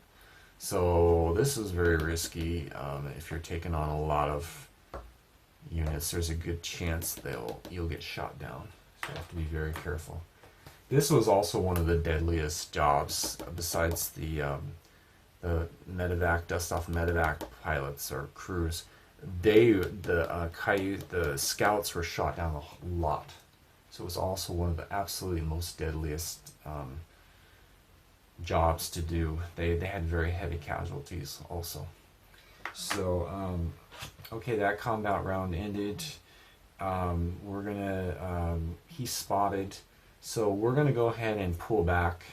So this is very risky. If you're taking on a lot of units, there's a good chance you'll get shot down. So you have to be very careful. This was also one of the deadliest jobs, besides the medevac, dust-off medevac pilots or crews. The scouts were shot down a lot. So it was also one of the absolutely most deadliest jobs to do. They had very heavy casualties also. So okay, that combat round ended. We're gonna he's spotted, so we're gonna go ahead and pull back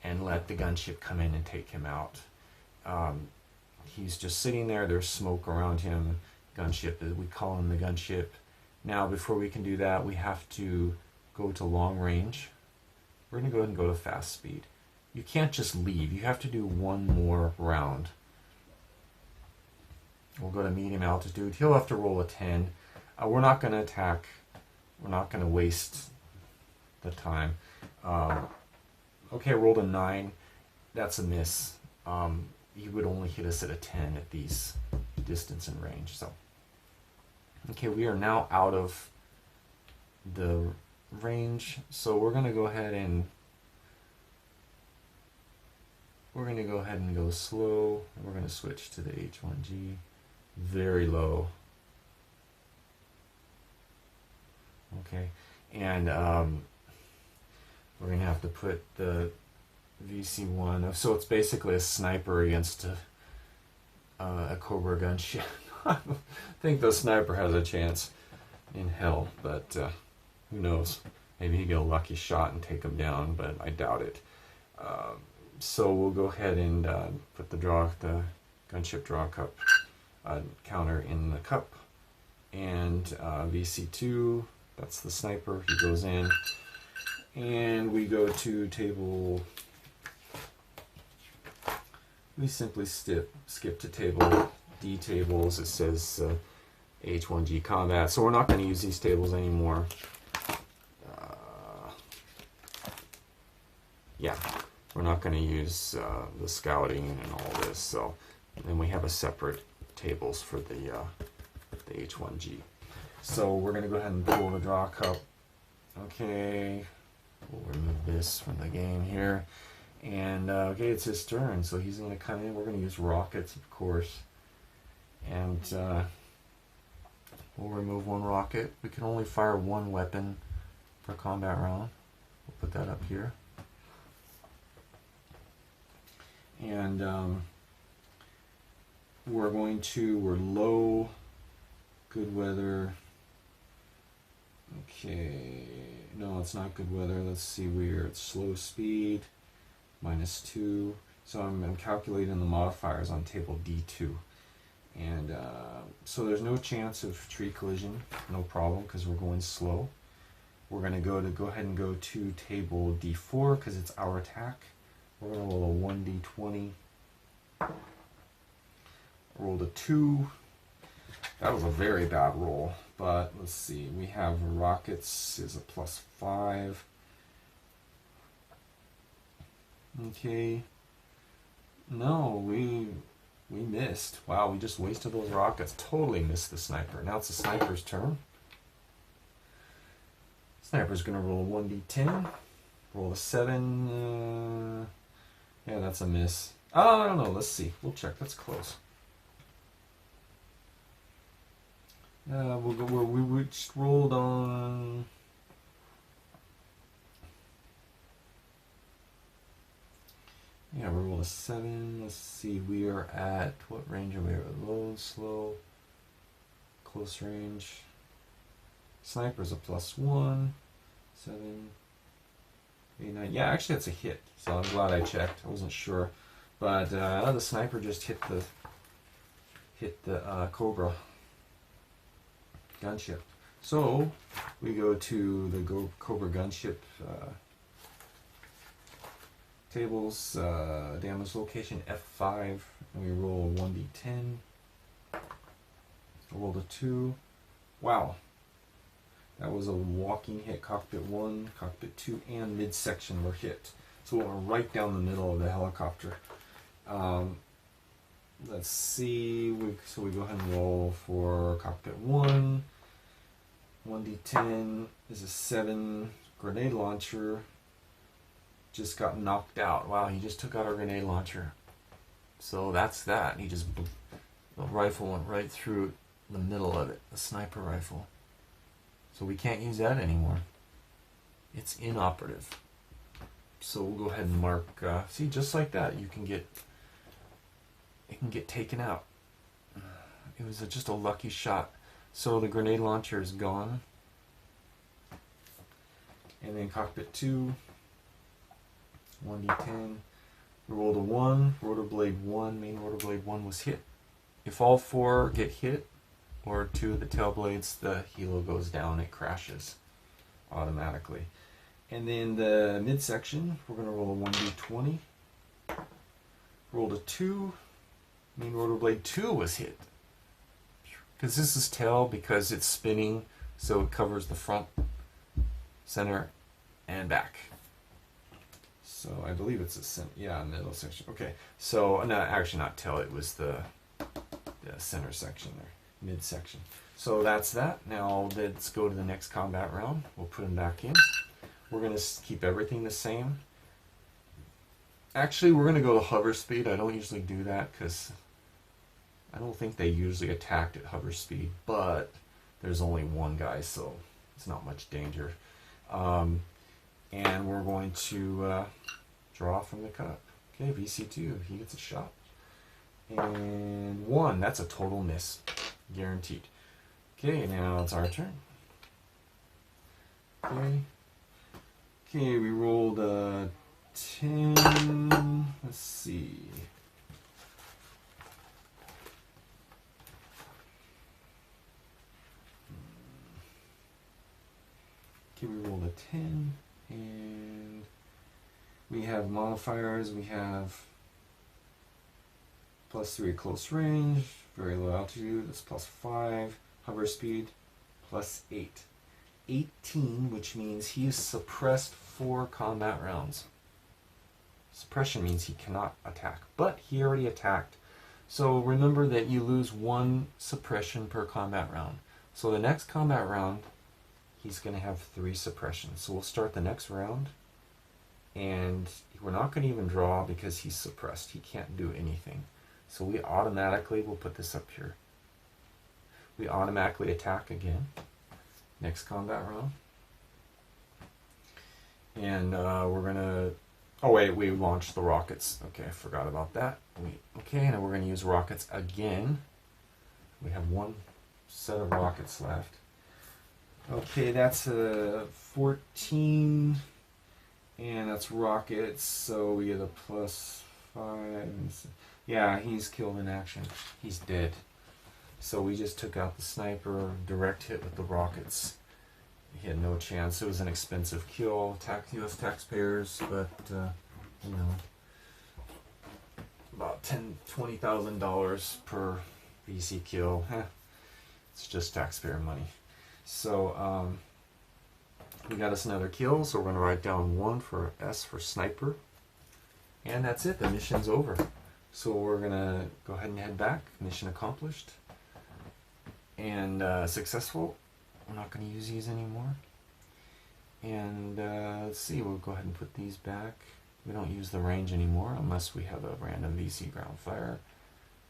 and let the gunship come in and take him out. He's just sitting there. There's smoke around him. Gunship, we call him the gunship. Now, before we can do that, we have to go to long range. We're going to go ahead and go to fast speed. You can't just leave. You have to do 1 more round. We'll go to medium altitude. He'll have to roll a 10. We're not going to attack. We're not going to waste the time. Okay, rolled a 9. That's a miss. He would only hit us at a 10 at these distance and range. So, okay, we are now out of the range. So we're going to go ahead and go slow. We're going to switch to the H1G. Very low. Okay, and we're going to have to put the VC1. So it's basically a sniper against a Cobra gunship. I think the sniper has a chance in hell, but who knows? Maybe he get a lucky shot and take him down, but I doubt it. So we'll go ahead and put the gunship draw cup counter in the cup, and VC2. That's the sniper. He goes in, and we go to table. We simply skip to table D tables. It says H1G combat, so we're not going to use these tables anymore. Yeah, we're not going to use the scouting and all this. So then we have a separate tables for the H1G. So we're going to go ahead and pull the draw cup. Okay, we'll remove this from the game here. And okay, it's his turn, so he's going to come in. We're going to use rockets, of course. And we'll remove one rocket. We can only fire one weapon per combat round. We'll put that up here. And we're low, good weather. Okay, no, it's not good weather. Let's see, we're at slow speed, -2. So I'm calculating the modifiers on table D2. And so there's no chance of tree collision, no problem, because we're going slow. We're going to go ahead and go to table D4 because it's our attack. We're going to roll a 1d20. Rolled a 2. That was a very bad roll, but let's see. We have rockets is a +5. Okay. No, we missed. Wow, we just wasted those rockets. Totally missed the sniper. Now it's the sniper's turn. Sniper's going to roll a 1d10. Roll a 7. Yeah, that's a miss. Oh, I don't know. Let's see. We'll check. That's close. We'll go where we just rolled on. Yeah, we rolled a 7. Let's see. We are at what range are we at? Low, slow, close range. Sniper's a +1. 7, 8, 9. Yeah, actually, that's a hit. So I'm glad I checked. I wasn't sure, but the sniper just hit the Cobra gunship. So we go to the Cobra gunship tables, damage location F5, and we roll a 1d10. I rolled a 2. Wow. That was a walking hit. Cockpit 1, cockpit 2, and midsection were hit. So we went right down the middle of the helicopter. Let's see. So we go ahead and roll for cockpit 1. 1d10 is a 7. Grenade launcher just got knocked out. Wow, he just took out our grenade launcher. So that's that. He just, the rifle went right through the middle of it, the sniper rifle. So we can't use that anymore. It's inoperative. So we'll go ahead and mark, see, just like that, it can get taken out. It was just a lucky shot. So the grenade launcher is gone. And then cockpit 2, 1d10. We rolled a 1, rotor blade 1, main rotor blade 1 was hit. If all 4 get hit, or 2 of the tail blades, the helo goes down, it crashes automatically. And then the midsection, we're going to roll a 1d20. Rolled a 2, main rotor blade 2 was hit. Because this is tail, because it's spinning, so it covers the front, center, and back. So I believe it's a middle section. Okay, so no, actually not tail, it was the center section there. Midsection. So that's that. Now let's go to the next combat round. We'll put them back in. We're going to keep everything the same. Actually, we're going to go to hover speed. I don't usually do that because I don't think they usually attacked at hover speed, but there's only one guy, so it's not much danger. And we're going to draw from the cup. Okay, VC2, he gets a shot. And 1, that's a total miss. Guaranteed. Okay, now it's our turn. Okay. Okay, we rolled a 10. Let's see. Okay, we rolled a 10, and we have modifiers. We have +3 at close range, very low altitude, that's +5, hover speed, +8. 18, which means he is suppressed 4 combat rounds. Suppression means he cannot attack, but he already attacked, So remember that you lose 1 suppression per combat round. So the next combat round, he's going to have 3 suppressions. So we'll start the next round, and we're not going to even draw because he's suppressed. He can't do anything. So we automatically will put this up here. We automatically attack again. Next combat round. And we're going to... Oh wait, we launched the rockets. Okay, I forgot about that. Okay, now we're going to use rockets again. We have 1 set of rockets left. Okay, that's a 14, and that's rockets, so we get a +5. Yeah, he's killed in action. He's dead. So we just took out the sniper, direct hit with the rockets. He had no chance. It was an expensive kill, US taxpayers, but you know, about $20,000 per VC kill. It's just taxpayer money. So we got us another kill, so we're going to write down 1 for S for sniper, and that's it. The mission's over. So we're going to go ahead and head back. Mission accomplished and successful. We're not going to use these anymore. And let's see, we'll go ahead and put these back. We don't use the range anymore unless we have a random VC ground fire.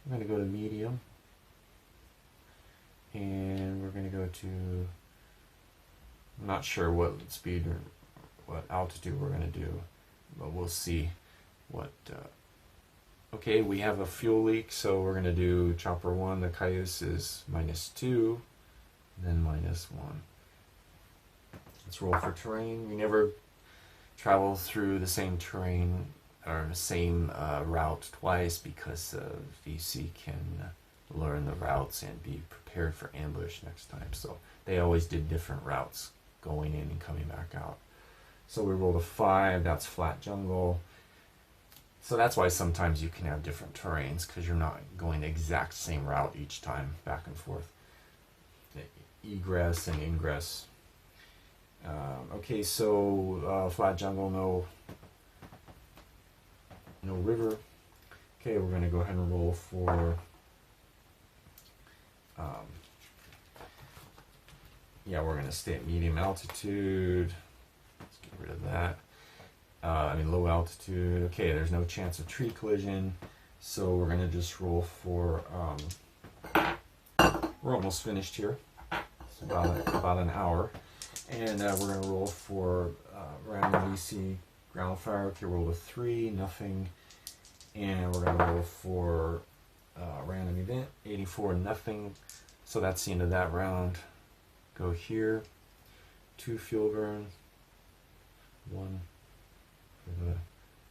We're going to go to medium. And we're going to go to, I'm not sure what speed or what altitude we're going to do, but we'll see what, okay, we have a fuel leak, so we're going to do chopper 1, the Cayuse is -2, then -1. Let's roll for terrain. We never travel through the same terrain or the same route twice because VC can learn the routes and be prepared for ambush next time. So they always did different routes going in and coming back out. So we rolled a 5, that's flat jungle. So that's why sometimes you can have different terrains, because you're not going the exact same route each time, back and forth. The egress and ingress. Okay, so flat jungle, no river. Okay, we're going to go ahead and roll for yeah, we're going to stay at medium altitude. Let's get rid of that. Low altitude. Okay, there's no chance of tree collision, so we're going to just roll for we're almost finished here. It's about an hour, and we're going to roll for random VC ground fire. Okay, roll a 3, nothing, and we're going to roll for random event 84, nothing. So that's the end of that round. Go here, 2 fuel burn, 1 for the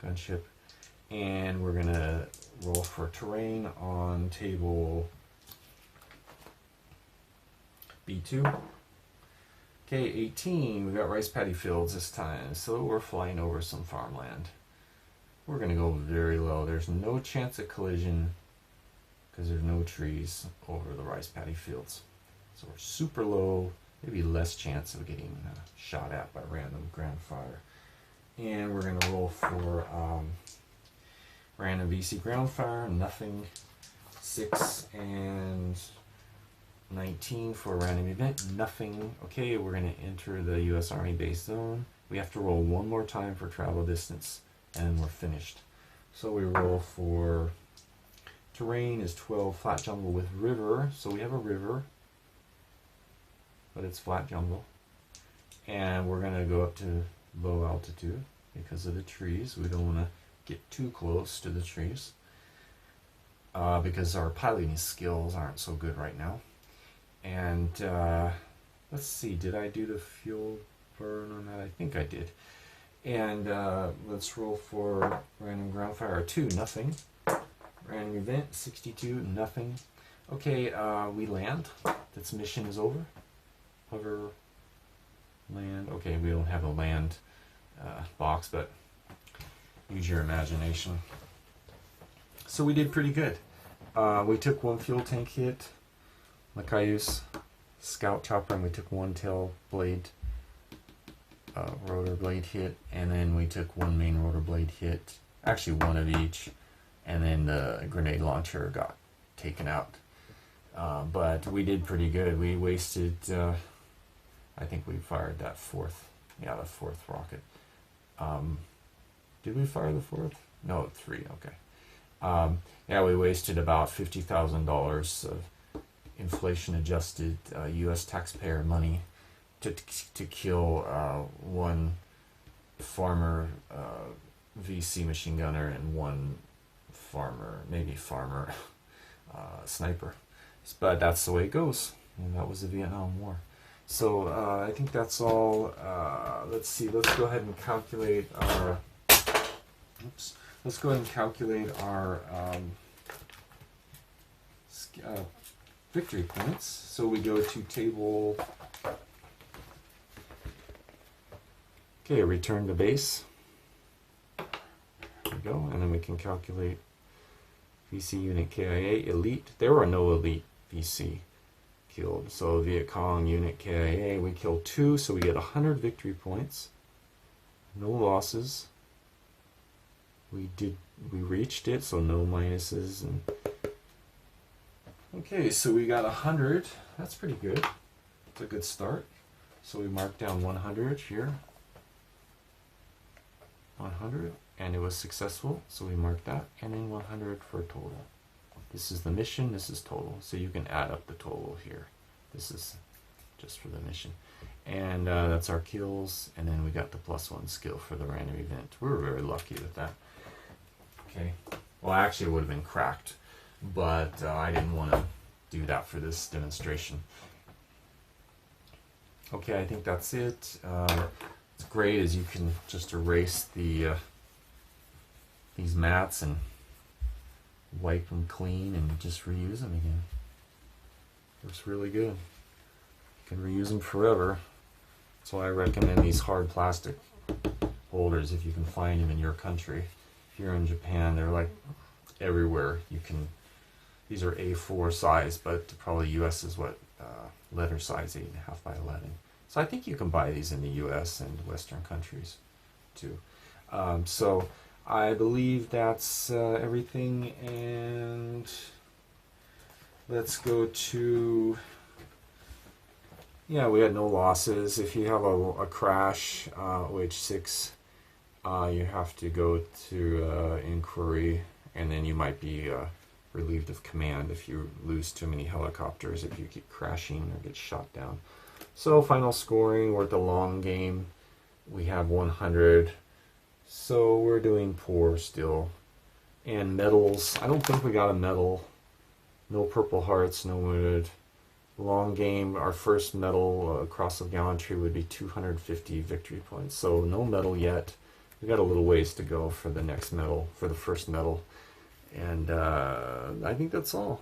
gunship, and we're gonna roll for terrain on table B2. Okay, 18, we got rice paddy fields this time, so we're flying over some farmland. We're gonna go very low. There's no chance of collision because there's no trees over the rice paddy fields. So we're super low, maybe less chance of getting shot at by random ground fire. And we're going to roll for random VC ground fire, nothing. 6 and 19 for a random event, nothing. Okay, we're going to enter the U.S. Army base zone. We have to roll 1 more time for travel distance, and then we're finished. So we roll for terrain is 12, flat jungle with river. So we have a river, but it's flat jungle. And we're going to go up to low altitude because of the trees. We don't want to get too close to the trees because our piloting skills aren't so good right now. And let's see, did I do the fuel burn on that? I think I did. And let's roll for random ground fire 2, nothing. Random event 62, nothing. Okay, we land. This mission is over. Hover, land. Okay, we don't have a land box, but use your imagination. So we did pretty good. We took 1 fuel tank hit, the Cayuse scout chopper, and we took 1 tail blade, rotor blade hit, and then we took 1 main rotor blade hit, actually 1 of each, and then the grenade launcher got taken out. But we did pretty good. We wasted, I think we fired that fourth, yeah, the fourth rocket. Did we fire the fourth? No, 3, okay. Yeah, we wasted about $50,000 of inflation-adjusted U.S. taxpayer money to kill one farmer VC machine gunner and one farmer, maybe farmer sniper. But that's the way it goes, and that was the Vietnam War. So I think that's all. Let's see. Let's go ahead and calculate our. Oops. Let's go ahead and calculate our victory points. So we go to table. Okay, return to base. There we go, and then we can calculate VC unit KIA elite. There were no elite VC killed. So Viet Cong unit KIA, we killed 2, so we get 100 victory points. No losses. We reached it, so no minuses. And okay, so we got 100. That's pretty good. It's a good start. So we marked down 100 here. 100, and it was successful, so we marked that, and then 100 for total. This is the mission, this is total, so you can add up the total here. This is just for the mission. And that's our kills, and then we got the +1 skill for the random event. We were very lucky with that. Okay, well actually it would have been cracked, but I didn't want to do that for this demonstration. Okay, I think that's it. What's great is you can just erase the these mats and wipe them clean and just reuse them again. Looks really good. You can reuse them forever. That's why I recommend these hard plastic holders if you can find them in your country. If you're in Japan, they're like everywhere. You can. These are A4 size, but probably US is what letter size, 8.5 by 11. So I think you can buy these in the US and Western countries too. So I believe that's everything, and let's go to, yeah, we had no losses. If you have a crash, OH6, you have to go to inquiry, and then you might be relieved of command if you lose too many helicopters, if you keep crashing or get shot down. So final scoring, we're at the long game. We have 100. So we're doing poor still. And medals, I don't think we got a medal. No Purple Hearts, no wounded. Long game, our first medal, Cross of Gallantry, would be 250 victory points. So no medal yet. We got a little ways to go for the next medal, for the first medal. And I think that's all.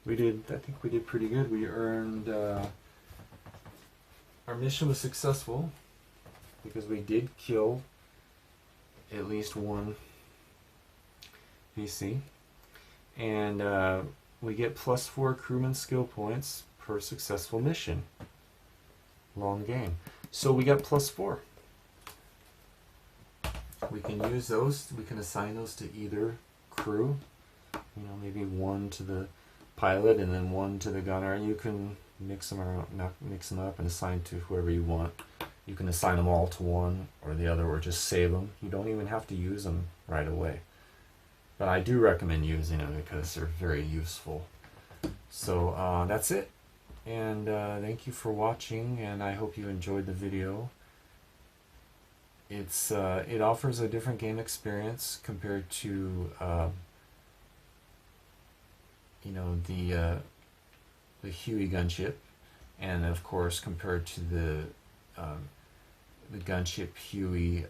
I think we did pretty good. We earned, our mission was successful because we did kill at least one VC. And we get +4 crewman skill points per successful mission. Long game. So we got +4. We can use those, we can assign those to either crew. You know, maybe 1 to the pilot and then 1 to the gunner. You can mix them up and assign to whoever you want. You can assign them all to one or the other, or just save them. You don't even have to use them right away. But I do recommend using them because they're very useful. So that's it. And thank you for watching, and I hope you enjoyed the video. It offers a different game experience compared to you know, the Huey gunship, and of course compared to the gunship Huey,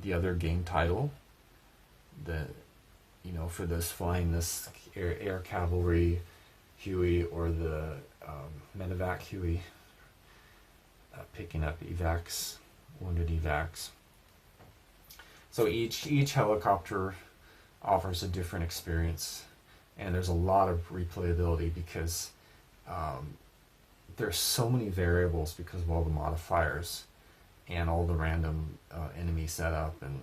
the other game title, you know, for this flying this air cavalry Huey, or the medevac Huey, picking up evacs, wounded evacs. So each helicopter offers a different experience, and there's a lot of replayability because there's so many variables because of all the modifiers and all the random enemy setup, and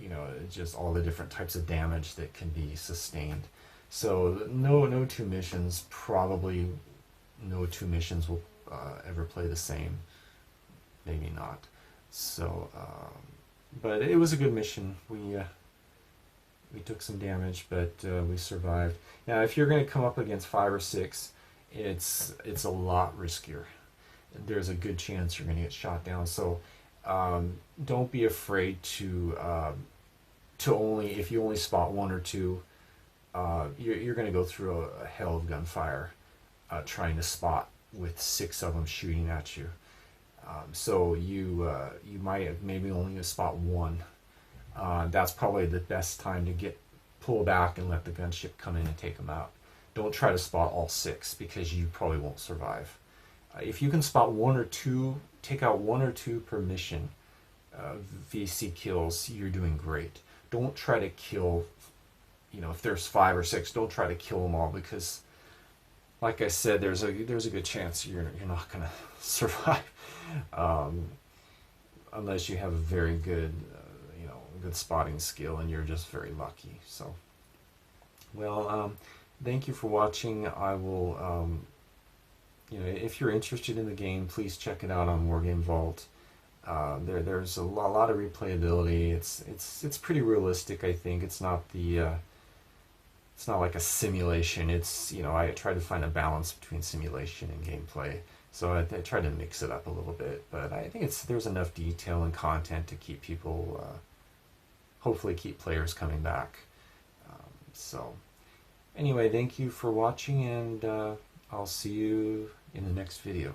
you know, just all the different types of damage that can be sustained. So no two missions, probably no two missions will ever play the same. Maybe not. So, but it was a good mission. We took some damage, but we survived. Now, if you're going to come up against 5 or 6, it's a lot riskier. There's a good chance you're going to get shot down. So don't be afraid to only, if you only spot 1 or 2, you're going to go through a hell of gunfire trying to spot with 6 of them shooting at you. So you might maybe only spot 1. That's probably the best time to pull back and let the gunship come in and take them out. Don't try to spot all 6 because you probably won't survive. If you can spot 1 or 2, take out 1 or 2 per mission, VC kills, you're doing great. Don't try to kill, if there's 5 or 6, don't try to kill them all because, like I said, there's a good chance you're not going to survive unless you have a very good good spotting skill and you're just very lucky. So, well, thank you for watching. I will, if you're interested in the game, please check it out on Wargame Vault. There's a lot of replayability. It's pretty realistic. I think it's not it's not like a simulation. It's I try to find a balance between simulation and gameplay. So I try to mix it up a little bit, but I think there's enough detail and content to keep people, hopefully keep players coming back. So anyway, thank you for watching, and I'll see you in the next video.